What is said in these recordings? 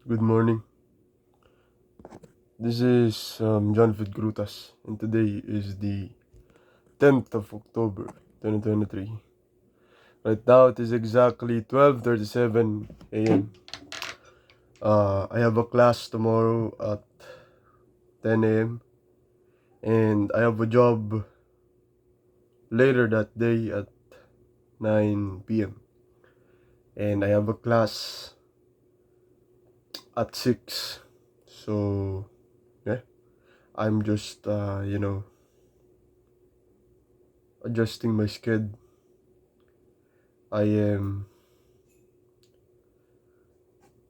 Good morning. This is John Grutas, and today is the 10th of October, 2023. Right now, it is exactly 12:37 a.m. I have a class tomorrow at 10 a.m. and I have a job later that day at 9 p.m. And I have a class at 6. So, yeah, I'm just, adjusting my schedule. I am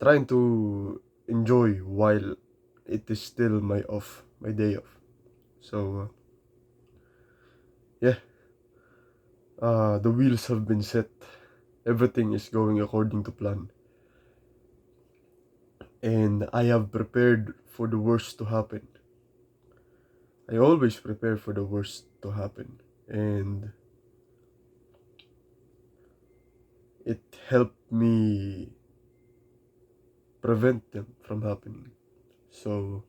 trying to enjoy while it is still my day off. So yeah, the wheels have been set. Everything is going according to plan, and I have prepared for the worst to happen. I always prepare for the worst to happen, and it helped me prevent them from happening. So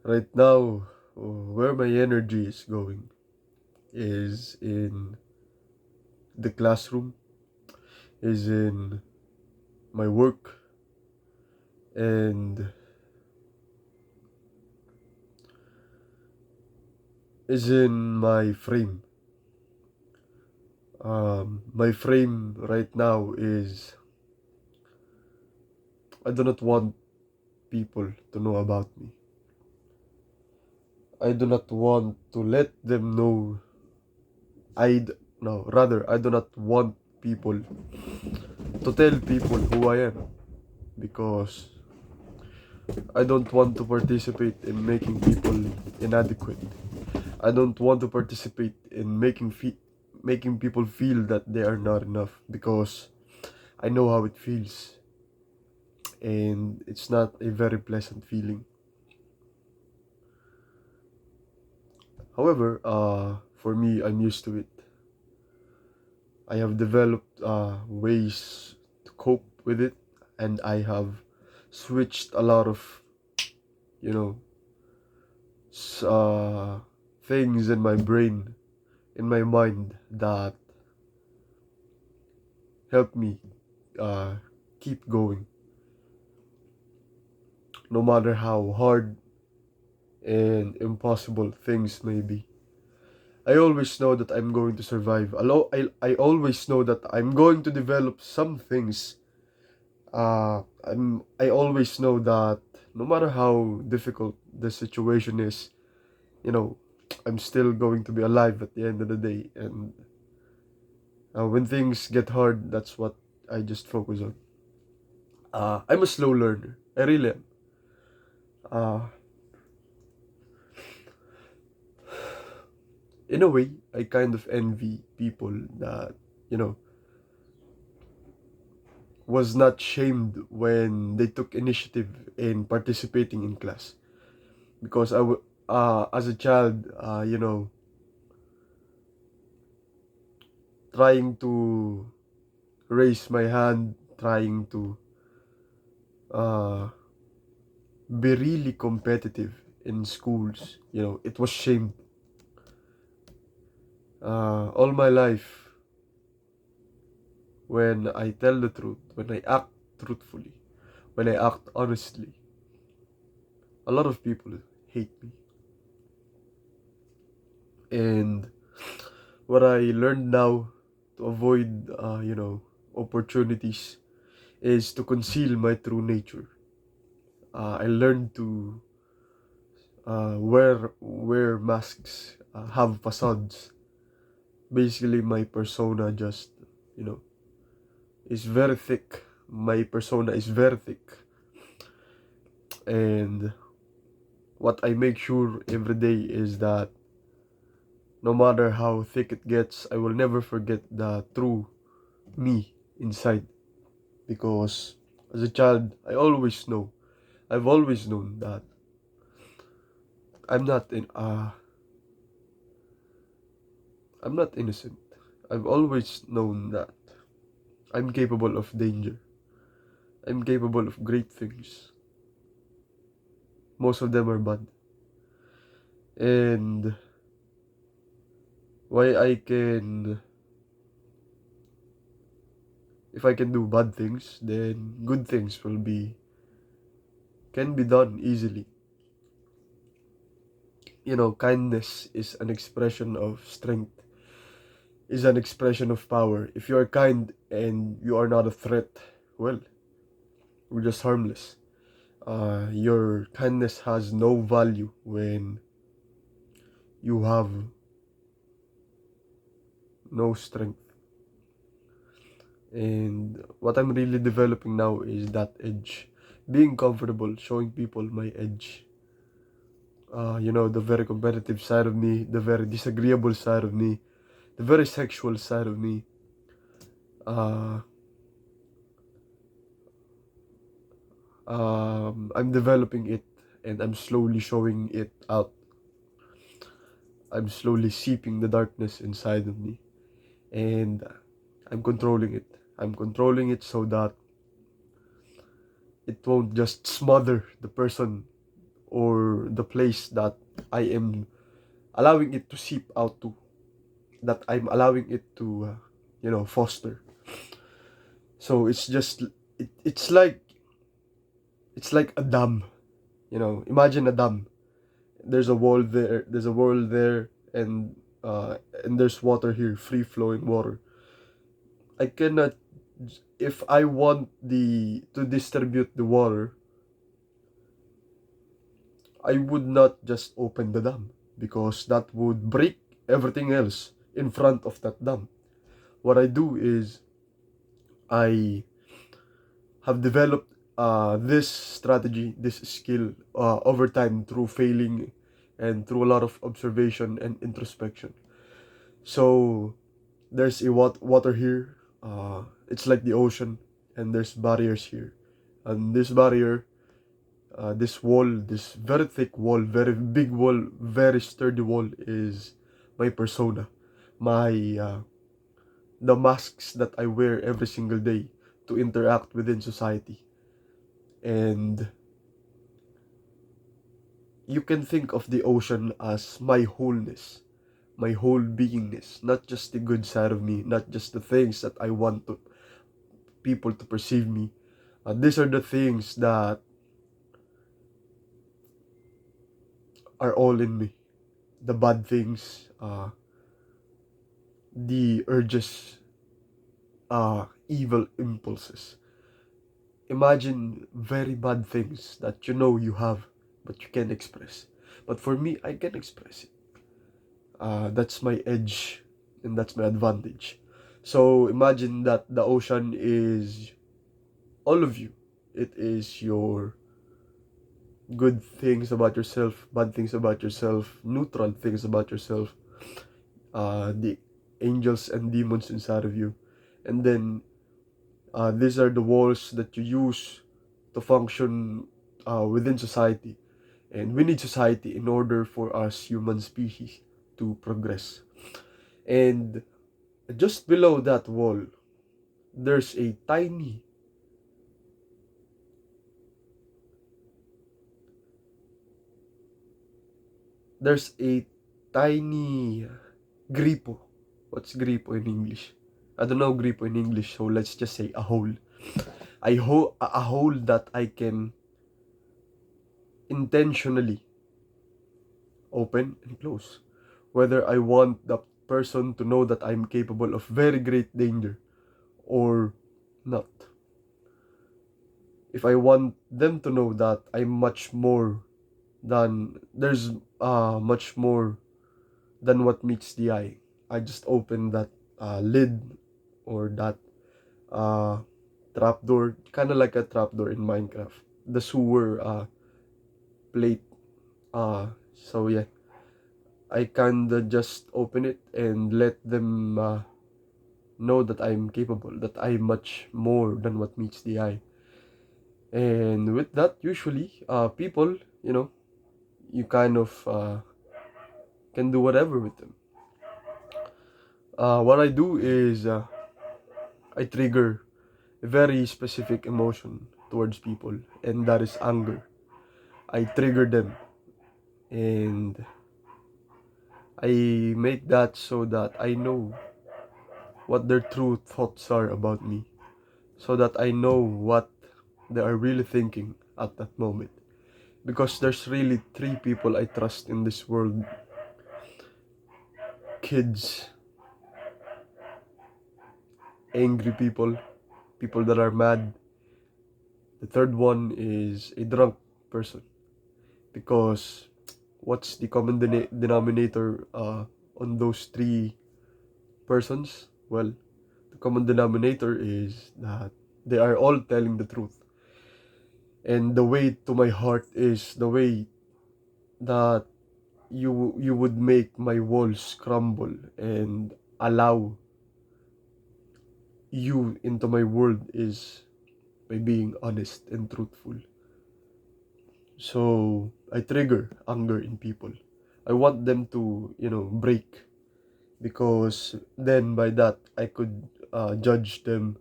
right now, where my energy is going is in the classroom, is in my work, and is in my frame. My frame right now is I do not want people to know about me. I do not want to let them know. No, rather, I do not want people to tell people who I am because I don't want to participate in making people inadequate. I don't want to participate in making people feel that they are not enough because I know how it feels and it's not a very pleasant feeling. However, for me, I'm used to it. I have developed ways to cope with it, and I have switched a lot of, you know, things in my brain, in my mind that help me uh, keep going, no matter how hard and impossible things may be. I always know that I'm going to survive. I always know that I'm going to develop some things. I always know that no matter how difficult the situation is, you know, I'm still going to be alive at the end of the day. And when things get hard, that's what I just focus on. I'm a slow learner. I really am. Uh, in a way, I kind of envy people that, you know, was not shamed when they took initiative in participating in class because as a child, trying to raise my hand, trying to uh, be really competitive in schools, it was shamed. All my life, when I tell the truth, when I act truthfully, when I act honestly, a lot of people hate me. And what I learned now to avoid, opportunities is to conceal my true nature. I learned to wear masks, have facades. Basically, my persona just, you know, is very thick. My persona is very thick, and what I make sure every day is that no matter how thick it gets, I will never forget the true me inside. Because as a child, I've always known that I'm not in I'm not innocent. I've always known that I'm capable of danger. I'm capable of great things. Most of them are bad. And why I can, if I can do bad things, then good things can be done easily. Kindness is an expression of strength, is an expression of power. If you are kind and you are not a threat, well, you're just harmless. Your kindness has no value when you have no strength. And what I'm really developing now is that edge. Being comfortable, showing people my edge. The very competitive side of me, the very disagreeable side of me, the very sexual side of me. Uh, I'm developing it and I'm slowly showing it out. I'm slowly seeping the darkness inside of me. And I'm controlling it. I'm controlling it so that it won't just smother the person or the place that I am allowing it to seep out to, that I'm allowing it to, foster. So it's like a dam. Imagine a dam. There's a wall there. There's a wall there, and there's water here, free flowing water. I cannot, if I want the to distribute the water, I would not just open the dam because that would break everything else in front of that dam. What I do is I have developed this strategy, this skill over time through failing and through a lot of observation and introspection. So there's a water here. It's like the ocean, and there's barriers here. And this barrier, this wall, this very thick wall, very big wall, very sturdy wall is my persona, my the masks that I wear every single day to interact within society. And you can think of the ocean as my wholeness, my whole beingness, not just the good side of me, not just the things that I want people to perceive me. These are the things that are all in me. The bad things, the urges, evil impulses. Imagine very bad things that you have, but you can't express. But for me, I can express it. That's my edge, and that's my advantage. So imagine that the ocean is all of you. It is your good things about yourself, bad things about yourself, neutral things about yourself, the angels and demons inside of you. And then these are the walls that you use to function within society. And we need society in order for us human species to progress. And just below that wall, there's a there's a tiny gripo. What's gripo in English? I don't know gripo in English, so let's just say a hole. A hole that I can intentionally open and close. Whether I want the person to know that I'm capable of very great danger or not. If I want them to know that I'm much more there's much more than what meets the eye. I just open that lid or that uh, trapdoor, kind of like a trapdoor in Minecraft. The sewer plate. So yeah, I kinda just open it and let them know that I'm capable, that I'm much more than what meets the eye. And with that, usually, people, you kind of can do whatever with them. What I do is I trigger a very specific emotion towards people, and that is anger. I trigger them, and I make that so that I know what their true thoughts are about me, so that I know what they are really thinking at that moment. Because there's really three people I trust in this world: kids, angry people, people that are mad. The third one is a drunk person. Because what's the common denominator on those three persons? Well, the common denominator is that they are all telling the truth. And the way to my heart is the way that you would make my walls crumble and allow you into my world is by being honest and truthful. So I trigger anger in people. I want them to, break, because then by that I could judge them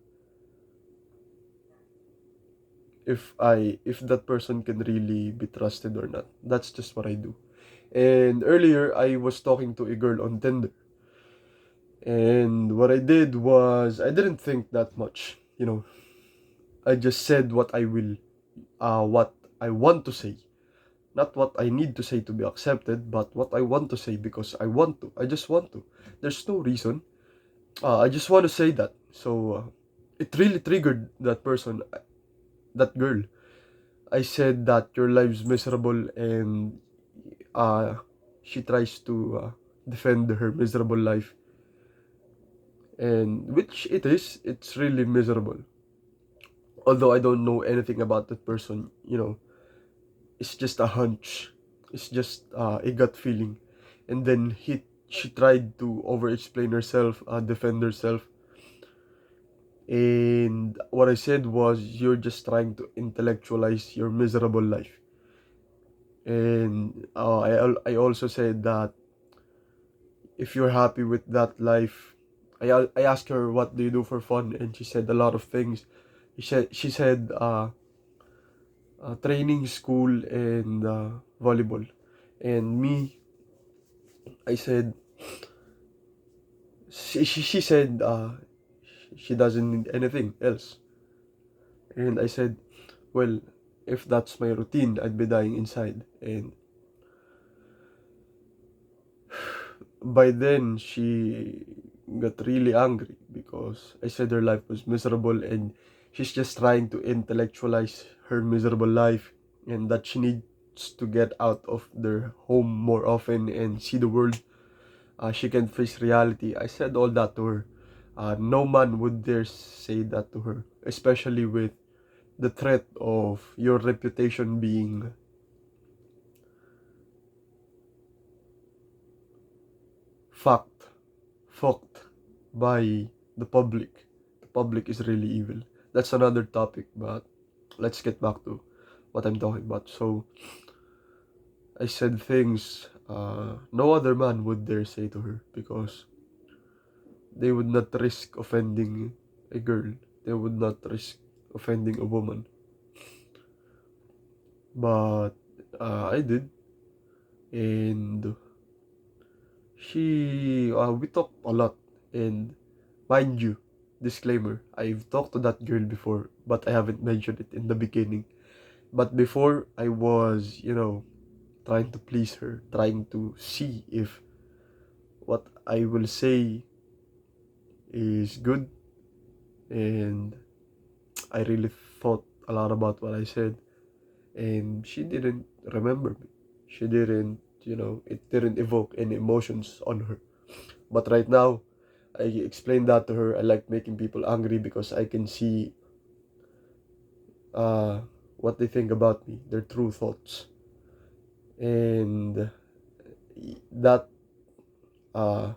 if that person can really be trusted or not. That's just what I do. And earlier I was talking to a girl on Tinder, and what I did was I didn't think that much. I just said what I want to say, not what I need to say to be accepted, but what I want to say because I want to. I just want to. There's no reason. I just want to say that. So it really triggered that person, that girl. I said that your life's miserable, and uh, she tries to defend her miserable life, and which it is. It's really miserable. Although I don't know anything about that person, it's just a hunch. It's just a gut feeling. And then she tried to over-explain herself, defend herself. And what I said was, you're just trying to intellectualize your miserable life. And I also said that if you're happy with that life, I asked her what do you do for fun, and she said a lot of things. She said training, school, and volleyball. And me, I said, she said she doesn't need anything else. And I said, well, if that's my routine, I'd be dying inside. And by then, she got really angry because I said her life was miserable, and she's just trying to intellectualize her miserable life, and that she needs to get out of their home more often and see the world. She can face reality. I said all that to her. No man would dare say that to her, especially with the threat of your reputation being fucked, fucked by the public. The public is really evil. That's another topic, but let's get back to what I'm talking about. So I said things no other man would dare say to her, because they would not risk offending a girl. They would not risk offending a woman. But I did, and we talked a lot. And mind you, disclaimer, I've talked to that girl before, but I haven't mentioned it in the beginning. But before, I was, trying to please her, trying to see if what I will say is good. And I really thought a lot about what I said, and she didn't remember me. She didn't, it didn't evoke any emotions on her. But right now, I explained that to her. I like making people angry because I can see uh, what they think about me, their true thoughts. And that uh,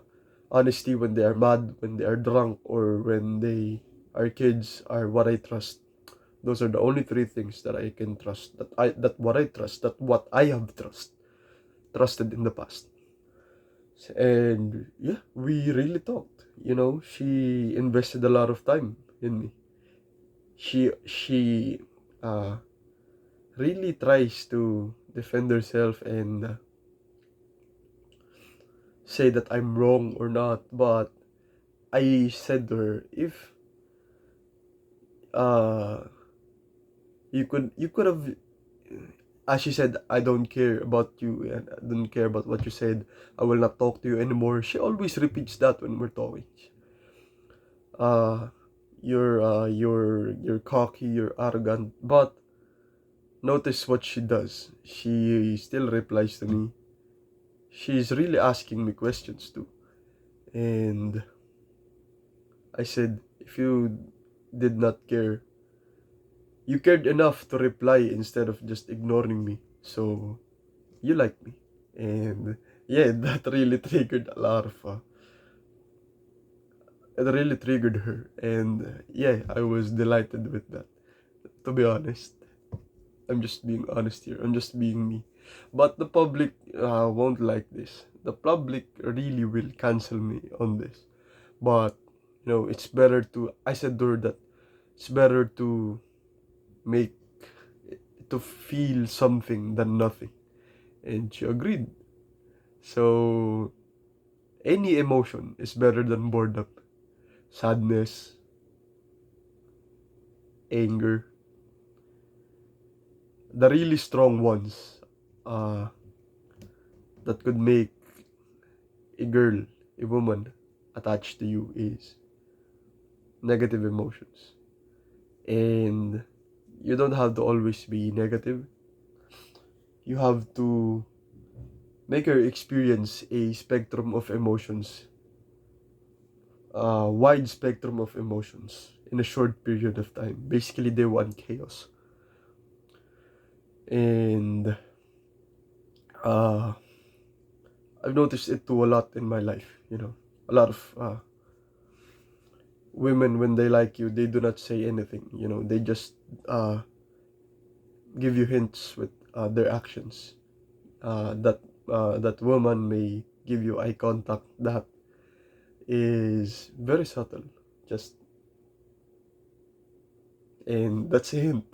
honesty when they are mad, when they are drunk, or when they are kids are what I trust. Those are the only three things that I can trust. That what I have trusted in the past. And yeah, we really talked. She invested a lot of time. in me. She really tries to defend herself and say that I'm wrong or not, but I said to her, if uh you could have, as she said, I don't care about you and I don't care about what you said, I will not talk to you anymore. She always repeats that when we're talking. uh you're cocky, you're arrogant, but notice what she does. She still replies to me. She's really asking me questions too. And I said, if you did not care, you cared enough to reply instead of just ignoring me. So you like me. And yeah, that really triggered a lot of it really triggered her. And yeah, I was delighted with that. To be honest, I'm just being honest here. I'm just being me. But the public won't like this. The public really will cancel me on this. But it's better to. I said to her that it's better to make to feel something than nothing, and she agreed. So any emotion is better than boredom, sadness, anger, the really strong ones, uh, that could make a girl, a woman, attached to you is negative emotions. And you don't have to always be negative. You have to make her experience a spectrum of emotions, a wide spectrum of emotions in a short period of time. Basically, they want chaos. And uh, I've noticed it too a lot in my life. A lot of women, when they like you, they do not say anything. They just uh, give you hints with their actions. That woman may give you eye contact that is very subtle, just and that's a hint.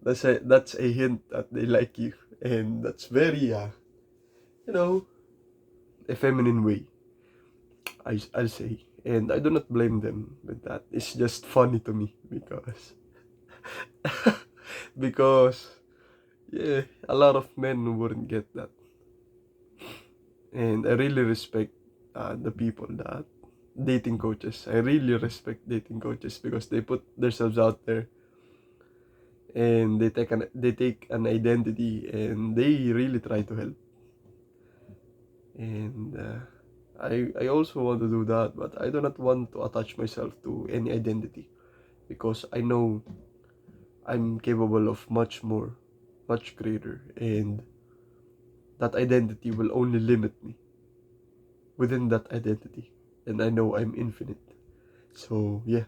That's a hint that they like you, and that's very you know a feminine way. I'll say, and I do not blame them with that. It's just funny to me because because yeah, a lot of men wouldn't get that, and I really respect the people that dating coaches. I really respect dating coaches because they put themselves out there and they take an identity and they really try to help. And I also want to do that, but I do not want to attach myself to any identity because I know I'm capable of much more, much greater, and that identity will only limit me within that identity. And I know I'm infinite. So yeah,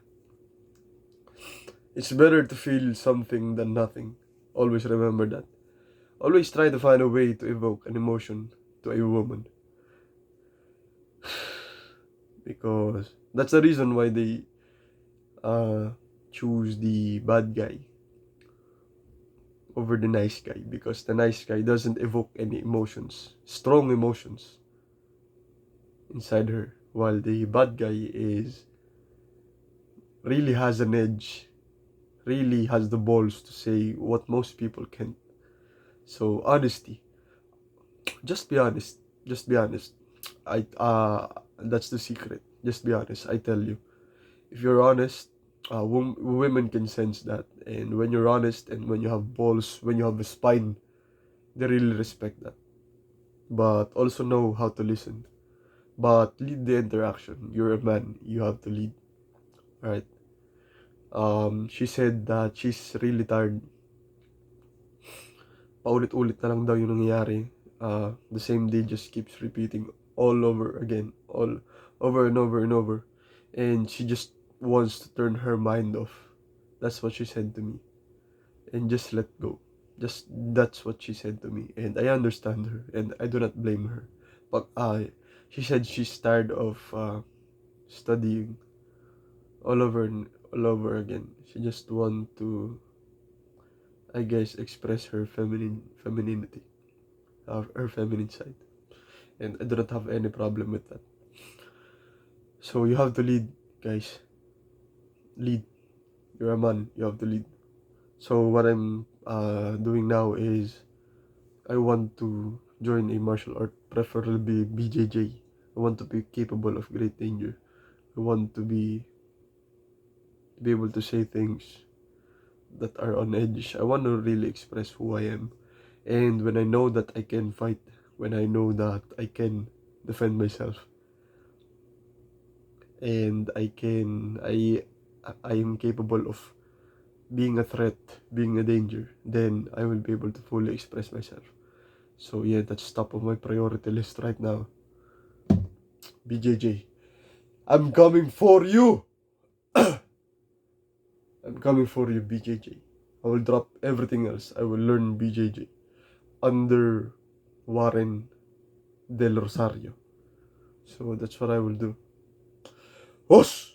it's better to feel something than nothing. Always remember that. Always try to find a way to evoke an emotion to a woman because that's the reason why they uh, choose the bad guy over the nice guy, because the nice guy doesn't evoke any emotions, strong emotions inside her, while the bad guy is really has an edge, really has the balls to say what most people can't. So honesty, just be honest, just be honest. I That's the secret. Just be honest. I tell you, if you're honest, women can sense that, and when you're honest and when you have balls, when you have a spine, they really respect that. But also know how to listen. But lead the interaction. You're a man. You have to lead. Right? She said that she's really tired. Paulit-ulit na lang daw yung nangyayari. The same day just keeps repeating all over again, all over and over and over. And she just wants to turn her mind off. That's what she said to me. And just let go. Just that's what she said to me. And I understand her and I do not blame her. But she said she's tired of studying all over all over again. She just want to, I guess, express her femininity, her feminine side, and I do not have any problem with that. So you have to lead, guys. Lead. You're a man. You have to lead. So what I'm doing now is I want to join a martial art, preferably BJJ. I want to be capable of great danger. I want to be able to say things that are on edge. I want to really express who I am. And when I know that I can fight, when I know that I can defend myself, and I am capable of being a threat, being a danger, then I will be able to fully express myself. So yeah, that's top of my priority list right now. BJJ. I'm coming for you. I'm coming for you, BJJ. I will drop everything else. I will learn BJJ under Warren Del Rosario. So that's what I will do. Os!